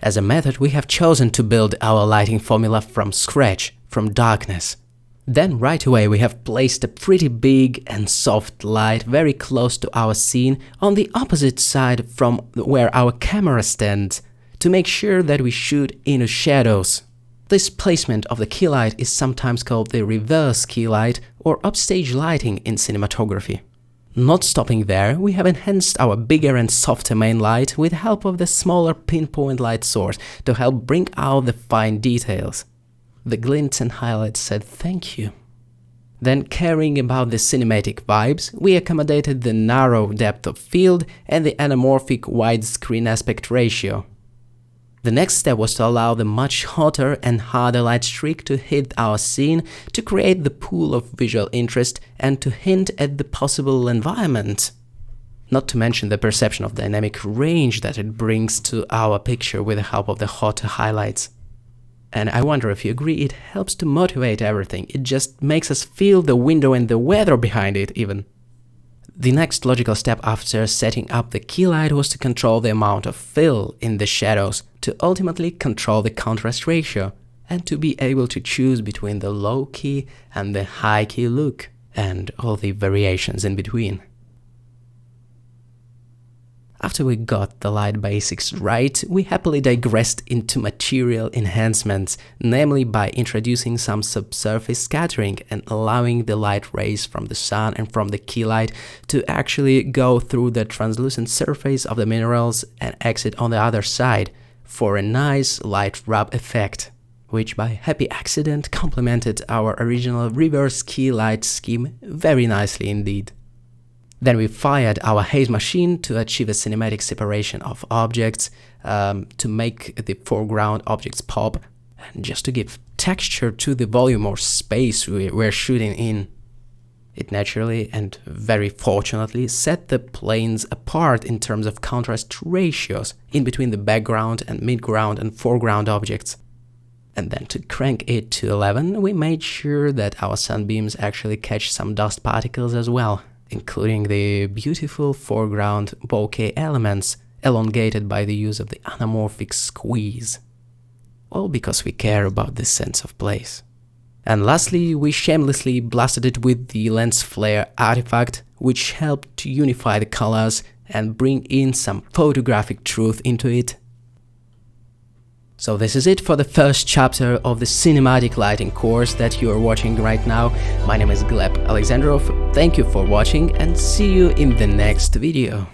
As a method, we have chosen to build our lighting formula from scratch, from darkness. Then right away we have placed a pretty big and soft light very close to our scene on the opposite side from where our camera stands, to make sure that we shoot into shadows. This placement of the key light is sometimes called the reverse key light or upstage lighting in cinematography. Not stopping there, we have enhanced our bigger and softer main light with the help of the smaller pinpoint light source to help bring out the fine details. The glints and highlights said thank you. Then, caring about the cinematic vibes, we accommodated the narrow depth of field and the anamorphic widescreen aspect ratio. The next step was to allow the much hotter and harder light streak to hit our scene to create the pool of visual interest and to hint at the possible environment. Not to mention the perception of dynamic range that it brings to our picture with the help of the hotter highlights. And I wonder if you agree, it helps to motivate everything. It just makes us feel the window and the weather behind it even. The next logical step after setting up the key light was to control the amount of fill in the shadows, to ultimately control the contrast ratio, and to be able to choose between the low key and the high key look, and all the variations in between. After we got the light basics right, we happily digressed into material enhancements, namely by introducing some subsurface scattering and allowing the light rays from the sun and from the key light to actually go through the translucent surface of the minerals and exit on the other side for a nice light rub effect, which by happy accident complemented our original reverse key light scheme very nicely indeed. Then we fired our haze machine to achieve a cinematic separation of objects, to make the foreground objects pop, and just to give texture to the volume or space we're shooting in. It naturally and very fortunately set the planes apart in terms of contrast ratios in between the background and midground and foreground objects. And then to crank it to 11, we made sure that our sunbeams actually catch some dust particles as well, including the beautiful foreground bokeh elements elongated by the use of the anamorphic squeeze. All because we care about this sense of place. And lastly, we shamelessly blasted it with the lens flare artifact, which helped to unify the colors and bring in some photographic truth into it. So this is it for the first chapter of the cinematic lighting course that you are watching right now. My name is Gleb Alexandrov, thank you for watching and see you in the next video.